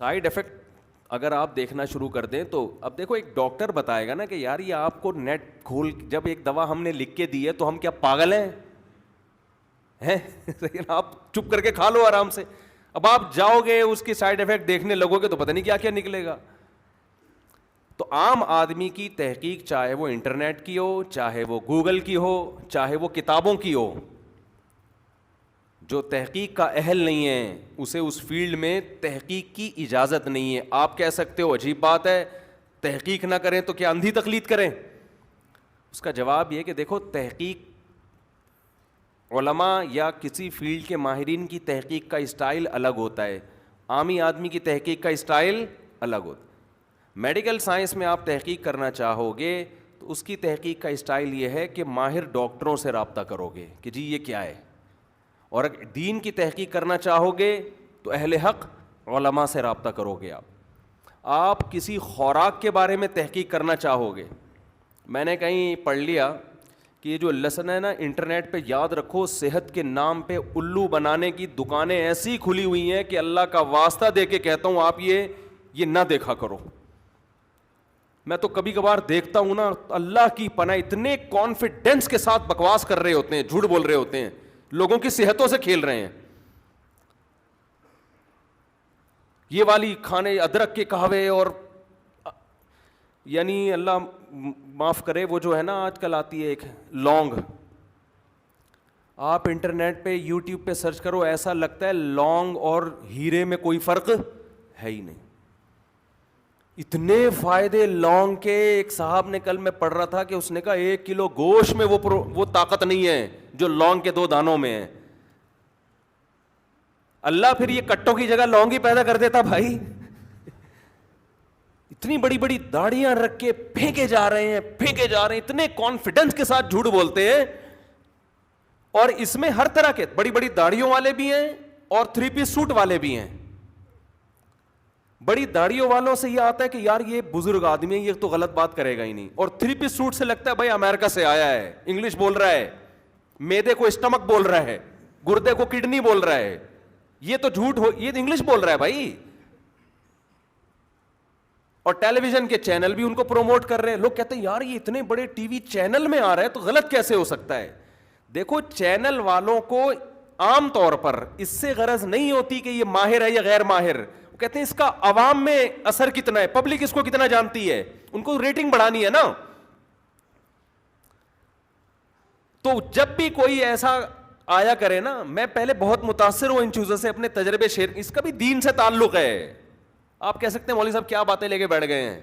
Side effect اگر آپ دیکھنا شروع کر دیں تو اب دیکھو ایک ڈاکٹر بتائے گا نا کہ یار یہ آپ کو نیٹ کھول جب ایک دوا ہم نے لکھ کے دی ہے تو ہم کیا پاگل ہیں لیکن آپ چپ کر کے کھا لو آرام سے. اب آپ جاؤ گے اس کی سائڈ افیکٹ دیکھنے لگو گے تو پتہ نہیں کیا کیا نکلے گا. تو عام آدمی کی تحقیق چاہے وہ انٹرنیٹ کی ہو, چاہے وہ گوگل کی ہو, چاہے وہ کتابوں کی ہو, جو تحقیق کا اہل نہیں ہے اسے اس فیلڈ میں تحقیق کی اجازت نہیں ہے. آپ کہہ سکتے ہو عجیب بات ہے تحقیق نہ کریں تو کیا اندھی تقلید کریں؟ اس کا جواب یہ کہ دیکھو تحقیق علماء یا کسی فیلڈ کے ماہرین کی تحقیق کا اسٹائل الگ ہوتا ہے, عامی آدمی کی تحقیق کا اسٹائل الگ ہوتا ہے. میڈیکل سائنس میں آپ تحقیق کرنا چاہو گے تو اس کی تحقیق کا اسٹائل یہ ہے کہ ماہر ڈاکٹروں سے رابطہ کرو گے کہ جی یہ کیا ہے, اور اگر دین کی تحقیق کرنا چاہو گے تو اہل حق علماء سے رابطہ کرو گے. آپ کسی خوراک کے بارے میں تحقیق کرنا چاہو گے, میں نے کہیں پڑھ لیا کہ یہ جو لسن ہے نا انٹرنیٹ پہ یاد رکھو صحت کے نام پہ الو بنانے کی دکانیں ایسی کھلی ہوئی ہیں کہ اللہ کا واسطہ دے کے کہتا ہوں آپ یہ نہ دیکھا کرو. میں تو کبھی کبھار دیکھتا ہوں نا, اللہ کی پناہ اتنے کانفیڈنس کے ساتھ بکواس کر رہے ہوتے ہیں, جھوٹ بول رہے ہوتے ہیں, لوگوں کی صحتوں سے کھیل رہے ہیں. یہ والی کھانے ادرک کے قہوے اور یعنی اللہ معاف کرے وہ جو ہے نا آج کل آتی ہے ایک لونگ, آپ انٹرنیٹ پہ یوٹیوب پہ سرچ کرو ایسا لگتا ہے لونگ اور ہیرے میں کوئی فرق ہے ہی نہیں. اتنے فائدے لونگ کے. ایک صاحب نے کل میں پڑھ رہا تھا کہ اس نے کہا 1 کلو گوشت میں وہ طاقت نہیں ہے جو لونگ کے 2 دانوں میں ہے. اللہ پھر یہ کٹوں کی جگہ لونگ ہی پیدا کر دیتا بھائی. اتنی بڑی بڑی داڑیاں رکھ کے پھینکے جا رہے ہیں, اتنے کانفیڈنس کے ساتھ جھوٹ بولتے ہیں. اور اس میں ہر طرح کے بڑی بڑی داڑیوں والے بھی ہیں اور 3 پیس سوٹ والے بھی ہیں. بڑی داڑیوں والوں سے یہ آتا ہے کہ یار یہ بزرگ آدمی ہے, یہ تو غلط بات کرے گا ہی نہیں. اور 3 پیس سوٹ سے لگتا ہے بھائی امریکہ سے آیا ہے, انگلش بول رہا ہے, میدے کو اسٹمک بول رہا ہے, گردے کو کڈنی بول رہا ہے. یہ تو جھوٹ ہو, یہ انگلش بول رہا ہے بھائی. اور ٹیلی ویژن کے چینل بھی ان کو پروموٹ کر رہے ہیں. لوگ کہتے ہیں یار یہ اتنے بڑے ٹی وی چینل میں آ رہا ہے تو غلط کیسے ہو سکتا ہے؟ دیکھو چینل والوں کو عام طور پر اس سے غرض نہیں ہوتی کہ یہ ماہر ہے یا غیر ماہر. وہ کہتے ہیں اس کا عوام میں اثر کتنا ہے, پبلک اس کو کتنا جانتی ہے, ان کو ریٹنگ بڑھانی ہے نا. تو جب بھی کوئی ایسا آیا کرے نا, میں پہلے بہت متاثر ہوں ان چیزوں سے, اپنے تجربے شیئر, اس کا بھی دین سے تعلق ہے. آپ کہہ سکتے ہیں مولوی صاحب کیا باتیں لے کے بیٹھ گئے ہیں.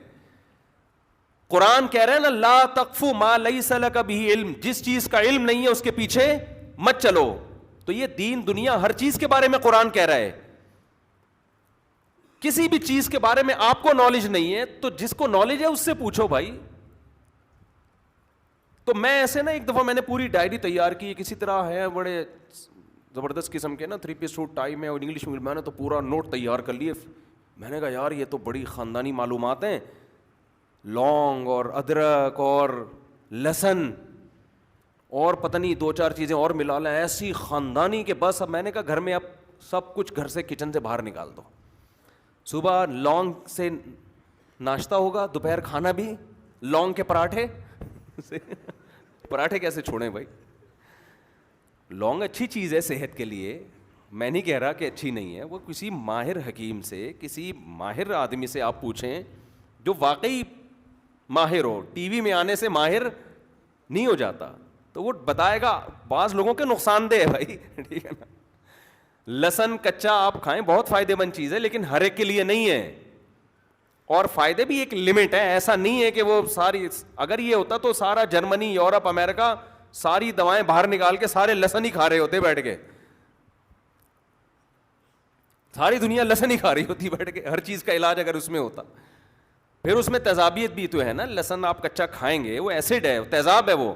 قرآن کہہ رہے ہیں نا لا تقف ما لیس لک بہ علم, جس چیز کا علم نہیں ہے اس کے پیچھے مت چلو. تو یہ دین دنیا ہر چیز کے بارے میں قرآن کہہ رہا ہے. کسی بھی چیز کے بارے میں آپ کو نالج نہیں ہے تو جس کو نالج ہے اس سے پوچھو بھائی. تو میں ایسے نا ایک دفعہ میں نے پوری ڈائری تیار کی, کسی طرح ہے بڑے زبردست قسم کے نا 3 پیس سوٹ ٹائی میں اور انگلش میں, میں نے تو پورا نوٹ تیار کر لیے. میں نے کہا یار یہ تو بڑی خاندانی معلومات ہیں, لونگ اور ادرک اور لہسن اور پتہ نہیں 2-4 چیزیں اور ملا لیں ایسی خاندانی کے بس. اب میں نے کہا گھر میں اب سب کچھ گھر سے کچن سے باہر نکال دو. صبح لونگ سے ناشتہ ہوگا, دوپہر کھانا بھی لونگ کے پراٹھے. پراٹھے کیسے چھوڑیں بھائی؟ لونگ اچھی چیز ہے صحت کے لیے, میں نہیں کہہ رہا کہ اچھی نہیں ہے. وہ کسی ماہر حکیم سے, کسی ماہر آدمی سے آپ پوچھیں جو واقعی ماہر ہو. ٹی وی میں آنے سے ماہر نہیں ہو جاتا, تو وہ بتائے گا. بعض لوگوں کے نقصان دہ ہے بھائی, ٹھیک ہے نا. لہسن کچا آپ کھائیں, بہت فائدے مند چیز ہے, لیکن ہر ایک کے لیے نہیں ہے. اور فائدے بھی ایک لمٹ ہے, ایسا نہیں ہے کہ وہ ساری, اگر یہ ہوتا تو سارا جرمنی, یورپ, امریکہ ساری دوائیں باہر نکال کے سارے لہسن ہی کھا رہے ہوتے بیٹھ کے. ساری دنیا لہسن ہی کھا رہی ہوتی بیٹھ کے, ہر چیز کا علاج اگر اس میں ہوتا. پھر اس میں تیزابیت بھی تو ہے نا, لہسن آپ کچا کھائیں گے وہ ایسڈ ہے, تیزاب ہے وہ.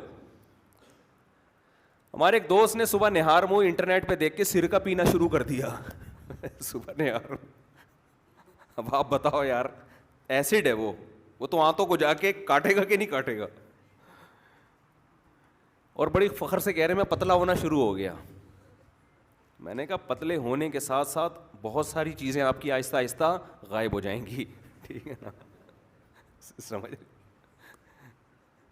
ہمارے ایک دوست نے صبح نہار منہ انٹرنیٹ پہ دیکھ کے سرکہ پینا شروع کر دیا صبح نہار. اب آپ بتاؤ یار, ایسڈ ہے وہ تو آنتوں کو جا کے کاٹے گا کہ نہیں کاٹے گا. اور بڑی فخر سے کہہ رہے میں پتلا ہونا شروع ہو گیا. میں نے کہا پتلے ہونے کے ساتھ ساتھ بہت ساری چیزیں آپ کی آہستہ آہستہ غائب ہو جائیں گی, ٹھیک ہے نا, سمجھ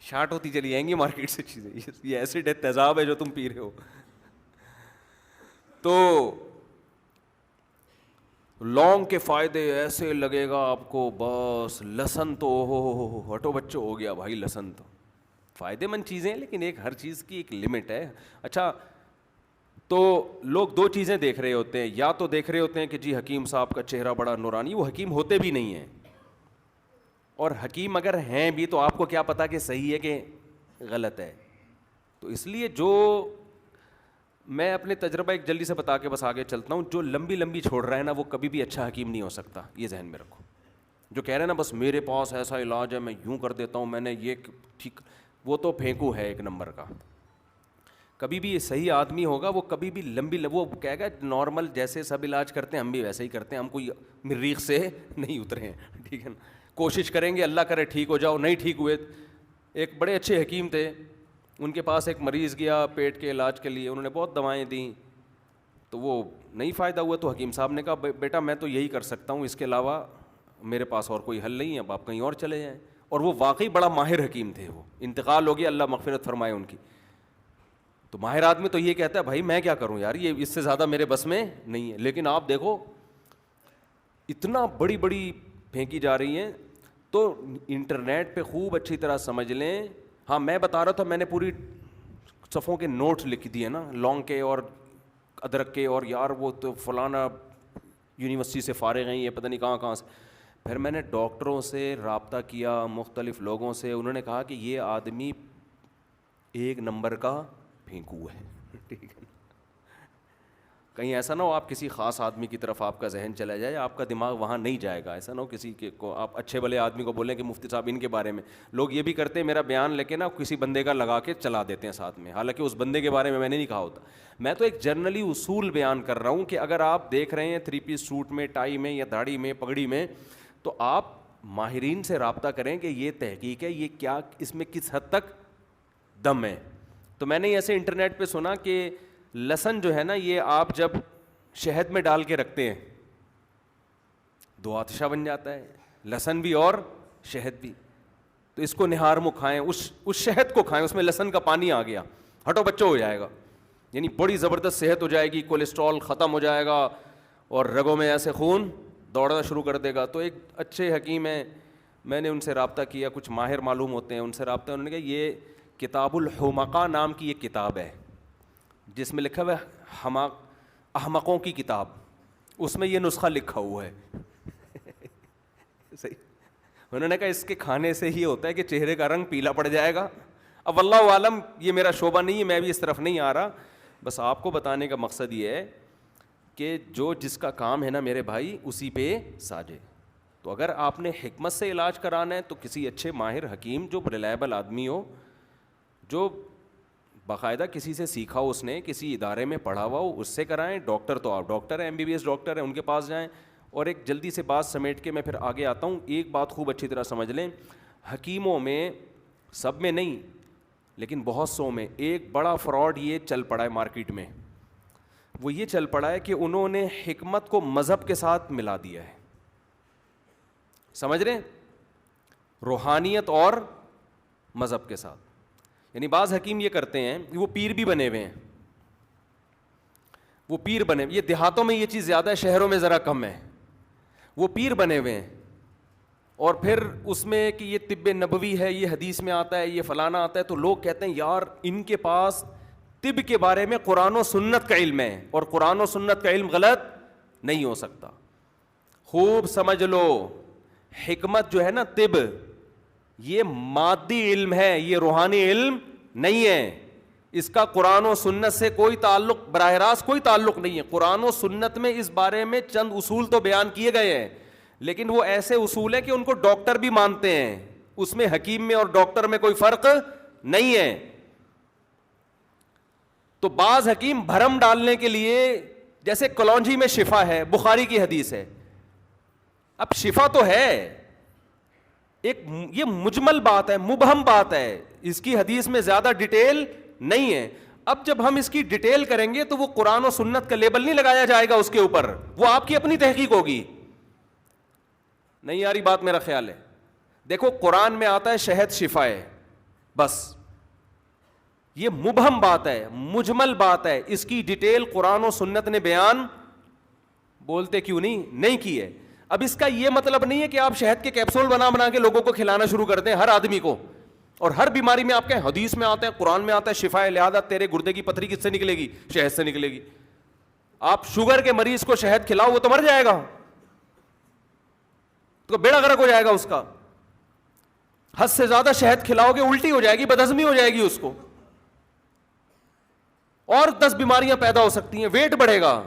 شارٹ ہوتی چلی جائیں گی مارکیٹ سے چیزیں. یہ ایسڈ ہے, تیزاب ہے جو تم پی رہے ہو. تو لونگ کے فائدے ایسے لگے گا آپ کو, بس لہسن تو ہو ہٹو بچو ہو گیا بھائی, لہسن تو فائدے مند چیزیں ہیں, لیکن ایک ہر چیز کی ایک لمٹ ہے. اچھا, تو لوگ دو چیزیں دیکھ رہے ہوتے ہیں, یا تو دیکھ رہے ہوتے ہیں کہ جی حکیم صاحب کا چہرہ بڑا نورانی, وہ حکیم ہوتے بھی نہیں ہیں, اور حکیم اگر ہیں بھی تو آپ کو کیا پتا کہ صحیح ہے کہ غلط ہے. تو اس لیے جو میں اپنے تجربہ ایک جلدی سے بتا کے بس آگے چلتا ہوں, جو لمبی لمبی چھوڑ رہا ہے نا وہ کبھی بھی اچھا حکیم نہیں ہو سکتا, یہ ذہن میں رکھو. جو کہہ رہے ہیں نا بس میرے پاس ایسا علاج ہے, میں یوں کر دیتا ہوں, میں نے یہ ٹھیک, وہ تو پھینکو ہے ایک نمبر کا. کبھی بھی یہ صحیح آدمی ہوگا وہ کبھی بھی وہ کہے گا نارمل جیسے سب علاج کرتے ہیں ہم بھی ویسے ہی کرتے ہیں, ہم کوئی مریخ سے نہیں اترے ہیں, ٹھیک ہے نا. کوشش کریں گے, اللہ کرے ٹھیک ہو جاؤ, نہیں ٹھیک ہوئے. ایک بڑے اچھے حکیم تھے, ان کے پاس ایک مریض گیا پیٹ کے علاج کے لیے, انہوں نے بہت دوائیں دیں تو وہ نہیں فائدہ ہوا. تو حکیم صاحب نے کہا بیٹا میں تو یہی کر سکتا ہوں, اس کے علاوہ میرے پاس اور کوئی حل نہیں ہے, اب آپ کہیں اور چلے جائیں. اور وہ واقعی بڑا ماہر حکیم تھے, وہ انتقال ہو گیا, اللہ مغفرت فرمائے ان کی. تو ماہر آدمی تو یہ کہتا ہے بھائی میں کیا کروں یار, یہ اس سے زیادہ میرے بس میں نہیں ہے. لیکن آپ دیکھو اتنا بڑی بڑی پھینکی جا رہی ہیں. تو انٹرنیٹ پہ خوب اچھی طرح سمجھ لیں. ہاں میں بتا رہا تھا, میں نے پوری صفوں کے نوٹ لکھ دیے نا لونگ کے اور ادرک کے, اور یار وہ تو فلانا یونیورسٹی سے فارغ ہیں, یہ پتہ نہیں کہاں کہاں سے. پھر میں نے ڈاکٹروں سے رابطہ کیا, مختلف لوگوں سے, انہوں نے کہا کہ یہ آدمی ایک نمبر کا پھینکو ہے, ٹھیک ہے. کہیں ایسا نہ ہو آپ کسی خاص آدمی کی طرف آپ کا ذہن چلا جائے, آپ کا دماغ وہاں نہیں جائے گا. ایسا نہ ہو کسی کے کو آپ اچھے بھلے آدمی کو بولیں کہ مفتی صاحب ان کے بارے میں. لوگ یہ بھی کرتے ہیں میرا بیان لے کے نا کسی بندے کا لگا کے چلا دیتے ہیں ساتھ میں, حالانکہ اس بندے کے بارے میں نے نہیں کہا ہوتا. میں تو ایک جنرلی اصول بیان کر رہا ہوں کہ اگر آپ دیکھ رہے ہیں 3 پیس سوٹ میں, ٹائی میں, یا داڑھی میں, پگڑی میں, تو آپ ماہرین سے رابطہ کریں کہ یہ تحقیق ہے, یہ کیا, اس میں کس حد تک دم ہے. تو میں نے ایسے انٹرنیٹ پہ سنا کہ لہسن جو ہے نا یہ آپ جب شہد میں ڈال کے رکھتے ہیں 2 آتشہ بن جاتا ہے, لہسن بھی اور شہد بھی. تو اس کو نہار منہ کھائیں, اس شہد کو کھائیں, اس میں لہسن کا پانی آ گیا, ہٹو بچو ہو جائے گا, یعنی بڑی زبردست صحت ہو جائے گی, کولیسٹرول ختم ہو جائے گا, اور رگوں میں ایسے خون دوڑنا شروع کر دے گا. تو ایک اچھے حکیم ہیں, میں نے ان سے رابطہ کیا, کچھ ماہر معلوم ہوتے ہیں, ان سے رابطہ, انہوں نے کہا یہ کتاب الحمقاء نام کی ایک کتاب ہے جس میں لکھا ہوا ہے احمقوں کی کتاب, اس میں یہ نسخہ لکھا ہوا ہے. صحیح. انہوں نے کہا اس کے کھانے سے ہی ہوتا ہے کہ چہرے کا رنگ پیلا پڑ جائے گا. اب واللہ عالم, یہ میرا شعبہ نہیں ہے, میں بھی اس طرف نہیں آ رہا, بس آپ کو بتانے کا مقصد یہ ہے کہ جو جس کا کام ہے نا میرے بھائی اسی پہ ساجے. تو اگر آپ نے حکمت سے علاج کرانا ہے تو کسی اچھے ماہر حکیم جو ریلائبل آدمی ہو, جو باقاعدہ کسی سے سیکھا ہو, اس نے کسی ادارے میں پڑھا ہوا ہو, اس سے کرائیں. ڈاکٹر تو آپ ڈاکٹر ہیں, MBBS ڈاکٹر ہیں, ان کے پاس جائیں. اور ایک جلدی سے بات سمیٹ کے میں پھر آگے آتا ہوں. ایک بات خوب اچھی طرح سمجھ لیں, حکیموں میں, سب میں نہیں لیکن بہت سو میں, ایک بڑا فراڈ یہ چل پڑا ہے مارکیٹ میں. وہ یہ چل پڑا ہے کہ انہوں نے حکمت کو مذہب کے ساتھ ملا دیا ہے. سمجھ رہے ہیں, روحانیت اور مذہب کے ساتھ. یعنی بعض حکیم یہ کرتے ہیں, وہ پیر بھی بنے ہوئے ہیں, وہ پیر بنے, یہ دیہاتوں میں یہ چیز زیادہ ہے, شہروں میں ذرا کم ہے. وہ پیر بنے ہوئے ہیں, اور پھر اس میں کہ یہ طب نبوی ہے, یہ حدیث میں آتا ہے, یہ فلانا آتا ہے, تو لوگ کہتے ہیں یار ان کے پاس طب کے بارے میں قرآن و سنت کا علم ہے, اور قرآن و سنت کا علم غلط نہیں ہو سکتا. خوب سمجھ لو, حکمت جو ہے نا, طب, یہ مادی علم ہے, یہ روحانی علم نہیں ہے. اس کا قرآن و سنت سے کوئی تعلق, براہ راست کوئی تعلق نہیں ہے. قرآن و سنت میں اس بارے میں چند اصول تو بیان کیے گئے ہیں, لیکن وہ ایسے اصول ہیں کہ ان کو ڈاکٹر بھی مانتے ہیں. اس میں حکیم میں اور ڈاکٹر میں کوئی فرق نہیں ہے. تو بعض حکیم بھرم ڈالنے کے لیے, جیسے کلونجی میں شفا ہے, بخاری کی حدیث ہے, اب شفا تو ہے, ایک یہ مجمل بات ہے, مبہم بات ہے, اس کی حدیث میں زیادہ ڈیٹیل نہیں ہے. اب جب ہم اس کی ڈیٹیل کریں گے تو وہ قرآن و سنت کا لیبل نہیں لگایا جائے گا اس کے اوپر, وہ آپ کی اپنی تحقیق ہوگی. نہیں یاری بات میرا خیال ہے. دیکھو قرآن میں آتا ہے شہد شفا ہے, بس یہ مبہم بات ہے, مجمل بات ہے, اس کی ڈیٹیل قرآن و سنت نے بیان بولتے کیوں نہیں کی ہے. اب اس کا یہ مطلب نہیں ہے کہ آپ شہد کے کیپسول بنا بنا کے لوگوں کو کھلانا شروع کر دیں ہر آدمی کو, اور ہر بیماری میں آپ کے حدیث میں آتا ہے, قرآن میں آتا ہے شفا ہے, لہذا تیرے گردے کی پتھری کس سے نکلے گی؟ شہد سے نکلے گی. آپ شوگر کے مریض کو شہد کھلاؤ وہ تو مر جائے گا, تو بیڑا غرق ہو جائے گا اس کا. حد سے زیادہ شہد کھلاؤ گے الٹی ہو جائے گی, بدہضمی ہو جائے گی اس کو, اور 10 بیماریاں پیدا ہو سکتی ہیں, ویٹ بڑھے گا.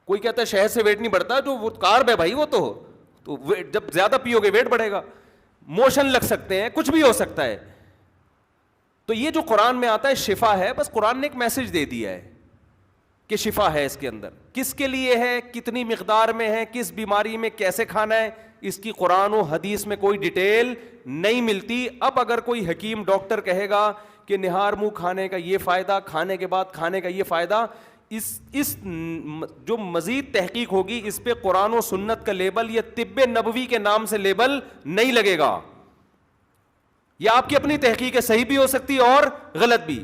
کوئی کہتا ہے شہد سے ویٹ نہیں بڑھتا, جو وہ کارب ہے بھائی, وہ تو جب زیادہ پیو گے ویٹ بڑھے گا, موشن لگ سکتے ہیں, کچھ بھی ہو سکتا ہے. تو یہ جو قرآن میں آتا ہے شفا ہے, بس قرآن نے ایک میسج دے دیا ہے کہ شفا ہے اس کے اندر. کس کے لیے ہے, کتنی مقدار میں ہے, کس بیماری میں کیسے کھانا ہے, اس کی قرآن و حدیث میں کوئی ڈیٹیل نہیں ملتی. اب اگر کوئی حکیم ڈاکٹر کہے گا کہ نہار منہ کھانے کا یہ فائدہ, کھانے کے بعد کھانے کا یہ فائدہ, اس جو مزید تحقیق ہوگی اس پہ قرآن و سنت کا لیبل یا طب نبوی کے نام سے لیبل نہیں لگے گا. یہ آپ کی اپنی تحقیق ہے, صحیح بھی ہو سکتی ہے اور غلط بھی.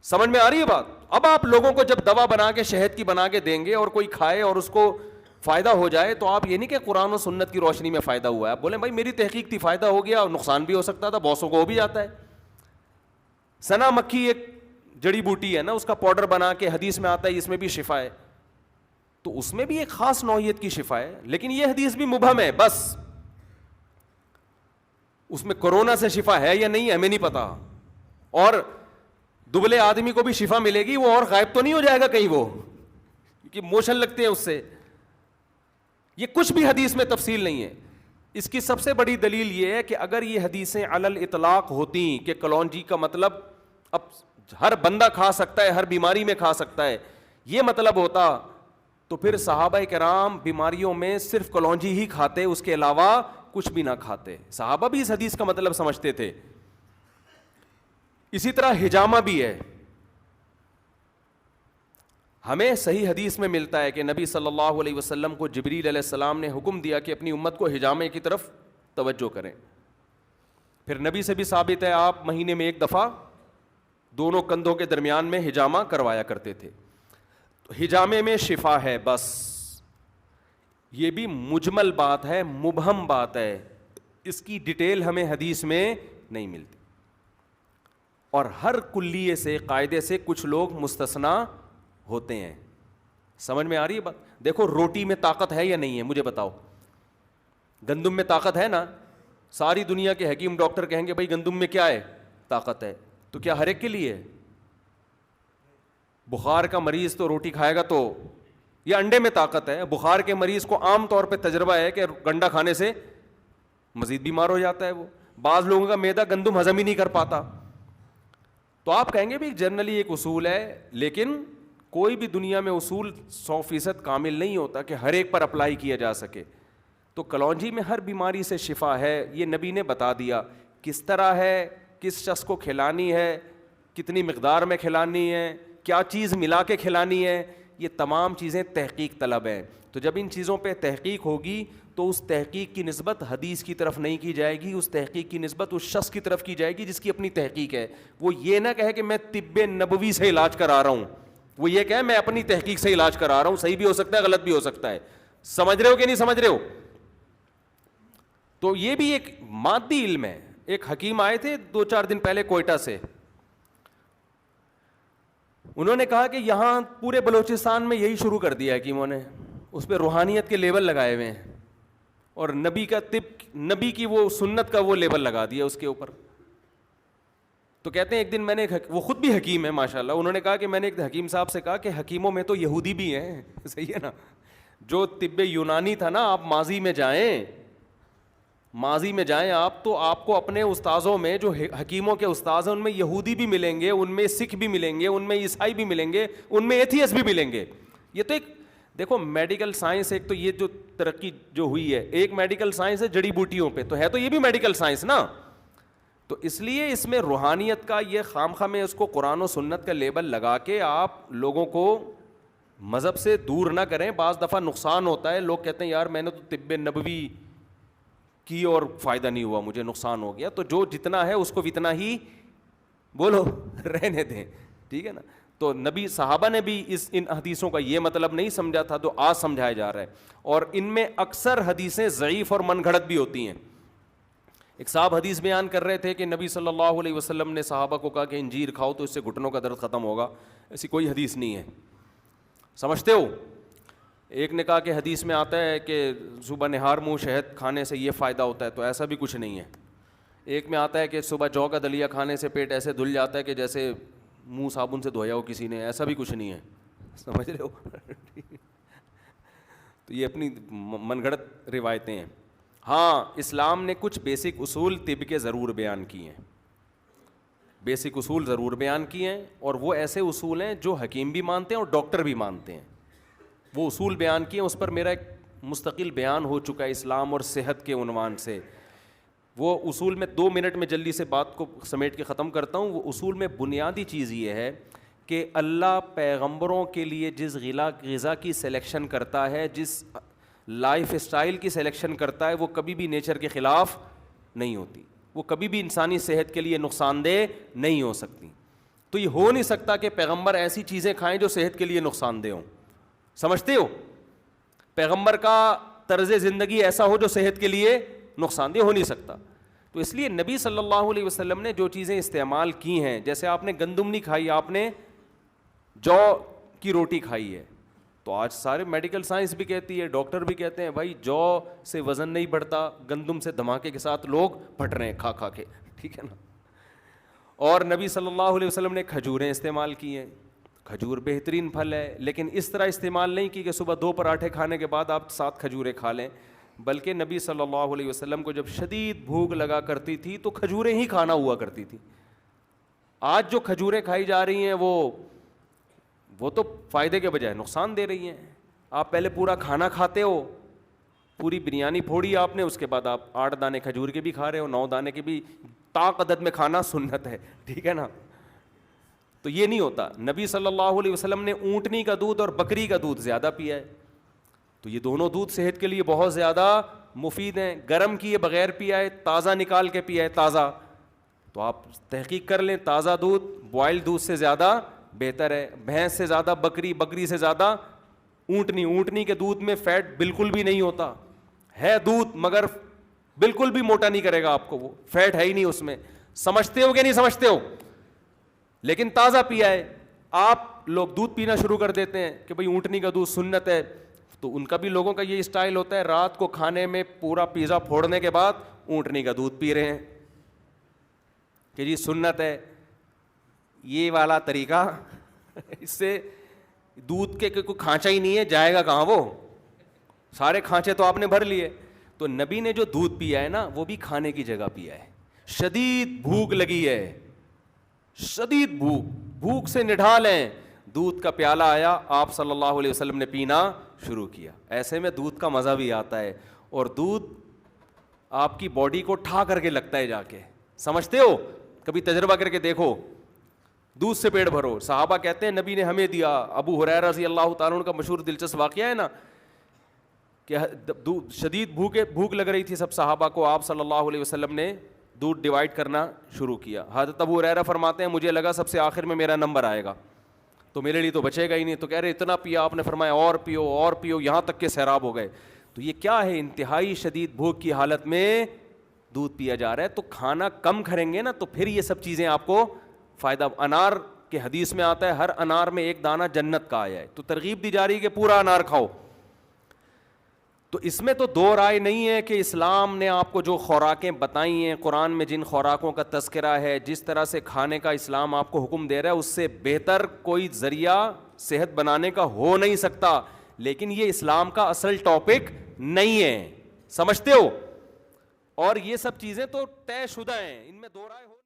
سمجھ میں آ رہی ہے بات؟ اب آپ لوگوں کو جب دوا بنا کے شہد کی بنا کے دیں گے اور کوئی کھائے اور اس کو فائدہ ہو جائے, تو آپ یہ نہیں کہ قرآن و سنت کی روشنی میں فائدہ ہوا ہے, آپ بولیں بھائی میری تحقیق تھی, فائدہ ہو گیا, اور نقصان بھی ہو سکتا تھا, بہتوں کو ہو بھی جاتا ہے. سنا مکھی ایک جڑی بوٹی ہے نا, اس کا پاؤڈر بنا کے حدیث میں آتا ہے اس میں بھی شفا ہے, تو اس میں بھی ایک خاص نوعیت کی شفا ہے, لیکن یہ حدیث بھی مبہم ہے. بس اس میں کورونا سے شفا ہے یا نہیں ہمیں نہیں پتا, اور دبلے آدمی کو بھی شفا ملے گی, وہ اور غائب تو نہیں ہو جائے گا کہیں, وہ کیونکہ موشن لگتے ہیں اس سے. یہ کچھ بھی حدیث میں تفصیل نہیں ہے. اس کی سب سے بڑی دلیل یہ ہے کہ اگر یہ حدیثیں علی الاطلاق ہوتی کہ کلونجی کا مطلب اب ہر بندہ کھا سکتا ہے, ہر بیماری میں کھا سکتا ہے, یہ مطلب ہوتا, تو پھر صحابہ کرام بیماریوں میں صرف کلونجی ہی کھاتے, اس کے علاوہ کچھ بھی نہ کھاتے. صحابہ بھی اس حدیث کا مطلب سمجھتے تھے. اسی طرح حجامہ بھی ہے. ہمیں صحیح حدیث میں ملتا ہے کہ نبی صلی اللہ علیہ وسلم کو جبریل علیہ السلام نے حکم دیا کہ اپنی امت کو حجامے کی طرف توجہ کریں. پھر نبی سے بھی ثابت ہے آپ مہینے میں ایک دفعہ دونوں کندھوں کے درمیان میں حجامہ کروایا کرتے تھے. تو حجامے میں شفا ہے, بس یہ بھی مجمل بات ہے, مبہم بات ہے, اس کی ڈیٹیل ہمیں حدیث میں نہیں ملتی. اور ہر کلیے سے, قاعدے سے کچھ لوگ مستثنا ہوتے ہیں. سمجھ میں آ رہی ہے بات؟ دیکھو روٹی میں طاقت ہے یا نہیں ہے, مجھے بتاؤ. گندم میں طاقت ہے نا, ساری دنیا کے حکیم ڈاکٹر کہیں گے بھائی گندم میں کیا ہے, طاقت ہے, تو کیا ہر ایک کے لیے؟ بخار کا مریض تو روٹی کھائے گا تو, یا انڈے میں طاقت ہے؟ بخار کے مریض کو عام طور پہ تجربہ ہے کہ گنڈا کھانے سے مزید بیمار ہو جاتا ہے. وہ بعض لوگوں کا معدہ گندم ہضم ہی نہیں کر پاتا. تو آپ کہیں گے بھی جنرلی ایک اصول ہے, لیکن کوئی بھی دنیا میں اصول 100% کامل نہیں ہوتا کہ ہر ایک پر اپلائی کیا جا سکے. تو کلونجی میں ہر بیماری سے شفا ہے, یہ نبی نے بتا دیا. کس طرح ہے, کس شخص کو کھلانی ہے, کتنی مقدار میں کھلانی ہے, کیا چیز ملا کے کھلانی ہے, یہ تمام چیزیں تحقیق طلب ہیں. تو جب ان چیزوں پہ تحقیق ہوگی تو اس تحقیق کی نسبت حدیث کی طرف نہیں کی جائے گی, اس تحقیق کی نسبت اس شخص کی طرف کی جائے گی جس کی اپنی تحقیق ہے. وہ یہ نہ کہے کہ میں طب نبوی سے علاج کرا رہا ہوں, وہ یہ کہے میں اپنی تحقیق سے علاج کرا رہا ہوں. صحیح بھی ہو سکتا ہے, غلط بھی ہو سکتا ہے. سمجھ رہے ہو کہ نہیں سمجھ رہے ہو؟ تو یہ بھی ایک مادی علم ہے. ایک حکیم آئے تھے 2-4 دن پہلے کوئٹہ سے, انہوں نے کہا کہ یہاں پورے بلوچستان میں یہی شروع کر دیا حکیموں نے, اس پہ روحانیت کے لیبل لگائے ہوئے ہیں, اور نبی کا طب, نبی کی وہ سنت کا وہ لیبل لگا دیا اس کے اوپر. تو کہتے ہیں ایک دن میں نے, وہ خود بھی حکیم ہے ماشاءاللہ, انہوں نے کہا کہ میں نے ایک حکیم صاحب سے کہا کہ حکیموں میں تو یہودی بھی ہیں. صحیح ہے نا, جو طب یونانی تھا نا, آپ ماضی میں جائیں, ماضی میں جائیں آپ, تو آپ کو اپنے استاذوں میں جو حکیموں کے استاذ ہیں ان میں یہودی بھی ملیں گے, ان میں سکھ بھی ملیں گے, ان میں عیسائی بھی ملیں گے, ان میں ایتھیسٹ بھی ملیں گے. یہ تو ایک دیکھو میڈیکل سائنس, ایک تو یہ جو ترقی جو ہوئی ہے, ایک میڈیکل سائنس ہے جڑی بوٹیوں پہ, تو ہے تو یہ بھی میڈیکل سائنس نا. تو اس لیے اس میں روحانیت کا یہ خواہ میں اس کو قرآن و سنت کا لیبل لگا کے آپ لوگوں کو مذہب سے دور نہ کریں. بعض دفعہ نقصان ہوتا ہے, لوگ کہتے ہیں یار میں نے تو طب نبوی کی اور فائدہ نہیں ہوا, مجھے نقصان ہو گیا. تو جو جتنا ہے اس کو اتنا ہی بولو, رہنے دیں, ٹھیک ہے نا. تو نبی صحابہ نے بھی ان حدیثوں کا یہ مطلب نہیں سمجھا تھا, تو آج سمجھایا جا رہا ہے. اور ان میں اکثر حدیثیں ضعیف اور من گھڑت بھی ہوتی ہیں. ایک صاحب حدیث بیان کر رہے تھے کہ نبی صلی اللہ علیہ وسلم نے صحابہ کو کہا کہ انجیر کھاؤ تو اس سے گھٹنوں کا درد ختم ہوگا. ایسی کوئی حدیث نہیں ہے, سمجھتے ہو. ایک نے کہا کہ حدیث میں آتا ہے کہ صبح نہار منہ شہد کھانے سے یہ فائدہ ہوتا ہے, تو ایسا بھی کچھ نہیں ہے. ایک میں آتا ہے کہ صبح جو کا دلیا کھانے سے پیٹ ایسے دھل جاتا ہے کہ جیسے منہ صابن سے دھویا ہو کسی نے, ایسا بھی کچھ نہیں ہے, سمجھ رہے ہو. تو یہ اپنی من گھڑت روایتیں ہیں. ہاں اسلام نے کچھ بیسک اصول طب کے ضرور بیان کیے ہیں, بیسک اصول ضرور بیان کیے ہیں, اور وہ ایسے اصول ہیں جو حکیم بھی مانتے ہیں اور ڈاکٹر بھی مانتے ہیں. وہ اصول بیان کیے ہیں, اس پر میرا ایک مستقل بیان ہو چکا ہے اسلام اور صحت کے عنوان سے. وہ اصول میں 2 منٹ میں جلدی سے بات کو سمیٹ کے ختم کرتا ہوں. وہ اصول میں بنیادی چیز یہ ہے کہ اللہ پیغمبروں کے لیے جس غذا کی سلیکشن کرتا ہے, جس لائف اسٹائل کی سلیکشن کرتا ہے, وہ کبھی بھی نیچر کے خلاف نہیں ہوتی, وہ کبھی بھی انسانی صحت کے لیے نقصان دہ نہیں ہو سکتی. تو یہ ہو نہیں سکتا کہ پیغمبر ایسی چیزیں کھائیں جو صحت کے لیے نقصان دہ ہوں. سمجھتے ہو, پیغمبر کا طرز زندگی ایسا ہو جو صحت کے لیے نقصان دہ ہو نہیں سکتا. تو اس لیے نبی صلی اللہ علیہ وسلم نے جو چیزیں استعمال کی ہیں, جیسے آپ نے گندم نہیں کھائی, آپ نے جو کی روٹی کھائی ہے, تو آج سارے میڈیکل سائنس بھی کہتی ہے, ڈاکٹر بھی کہتے ہیں بھائی جو سے وزن نہیں بڑھتا, گندم سے دھماکے کے ساتھ لوگ پھٹ رہے ہیں کھا کھا کے, ٹھیک ہے نا. اور نبی صلی اللہ علیہ وسلم نے کھجوریں استعمال کی ہیں, کھجور بہترین پھل ہے, لیکن اس طرح استعمال نہیں کی کہ صبح 2 پراٹھے کھانے کے بعد آپ 7 کھجوریں کھا لیں, بلکہ نبی صلی اللہ علیہ وسلم کو جب شدید بھوک لگا کرتی تھی تو کھجوریں ہی کھانا ہوا کرتی تھی. آج جو کھجوریں کھائی جا رہی ہیں وہ تو فائدے کے بجائے نقصان دے رہی ہیں. آپ پہلے پورا کھانا کھاتے ہو, پوری بریانی پھوڑی آپ نے, اس کے بعد آپ 8 دانے کھجور کے بھی کھا رہے ہو, 9 دانے کے بھی, طاق عدد میں کھانا سنت ہے, ٹھیک ہے نا. تو یہ نہیں ہوتا. نبی صلی اللہ علیہ وسلم نے اونٹنی کا دودھ اور بکری کا دودھ زیادہ پیا ہے, تو یہ دونوں دودھ صحت کے لیے بہت زیادہ مفید ہیں. گرم کیے بغیر پیا ہے, تازہ نکال کے پیا ہے تازہ. تو آپ تحقیق کر لیں, تازہ دودھ بوائل دودھ سے زیادہ بہتر ہے. بھینس سے زیادہ بکری, بکری سے زیادہ اونٹنی. اونٹنی کے دودھ میں فیٹ بالکل بھی نہیں ہوتا, ہے دودھ مگر بالکل بھی موٹا نہیں کرے گا آپ کو, وہ فیٹ ہے ہی نہیں اس میں. سمجھتے ہو کہ نہیں سمجھتے ہو؟ لیکن تازہ پیا ہے. آپ لوگ دودھ پینا شروع کر دیتے ہیں کہ بھئی اونٹنی کا دودھ سنت ہے, تو ان کا بھی لوگوں کا یہ اسٹائل ہوتا ہے, رات کو کھانے میں پورا پیزا پھوڑنے کے بعد اونٹنی کا دودھ پی رہے ہیں کہ جی سنت ہے. یہ والا طریقہ, اس سے دودھ کے کوئی کھانچا ہی نہیں ہے, جائے گا کہاں وہ, سارے کھانچے تو آپ نے بھر لیے. تو نبی نے جو دودھ پیا ہے نا, وہ بھی کھانے کی جگہ پیا ہے. شدید بھوک لگی ہے, شدید بھوک سے نڈھال ہیں, دودھ کا پیالہ آیا, آپ صلی اللہ علیہ وسلم نے پینا شروع کیا. ایسے میں دودھ کا مزہ بھی آتا ہے, اور دودھ آپ کی باڈی کو ٹھا کر کے لگتا ہے جا کے. سمجھتے ہو؟ کبھی تجربہ کر کے دیکھو, دودھ سے پیٹ بھرو. صحابہ کہتے ہیں نبی نے ہمیں دیا. ابو ہریرہ رضی اللہ تعالیٰ عنہ کا مشہور دلچسپ واقعہ ہے نا, کہ شدید بھوک لگ رہی تھی سب صحابہ کو, آپ صلی اللہ علیہ وسلم نے دودھ ڈیوائڈ کرنا شروع کیا. حضرت ابو ہریرہ فرماتے ہیں مجھے لگا سب سے آخر میں میرا نمبر آئے گا تو میرے لیے تو بچے گا ہی نہیں. تو کہہ رہے اتنا پیا, آپ نے فرمایا اور پیو اور پیو, یہاں تک کہ سیراب ہو گئے. تو یہ کیا ہے؟ انتہائی شدید بھوک کی حالت میں دودھ پیا جا رہا ہے. تو کھانا کم کھائیں گے نا تو پھر یہ سب چیزیں آپ کو فائدہ. انار کے حدیث میں آتا ہے ہر انار میں 1 دانہ جنت کا آیا ہے, تو ترغیب دی جا رہی ہے کہ پورا انار کھاؤ. تو اس میں تو 2 رائے نہیں ہے کہ اسلام نے آپ کو جو خوراکیں بتائی ہیں, قرآن میں جن خوراکوں کا تذکرہ ہے, جس طرح سے کھانے کا اسلام آپ کو حکم دے رہا ہے, اس سے بہتر کوئی ذریعہ صحت بنانے کا ہو نہیں سکتا. لیکن یہ اسلام کا اصل ٹاپک نہیں ہے, سمجھتے ہو؟ اور یہ سب چیزیں تو طے شدہ ہیں, ان میں 2 رائے ہو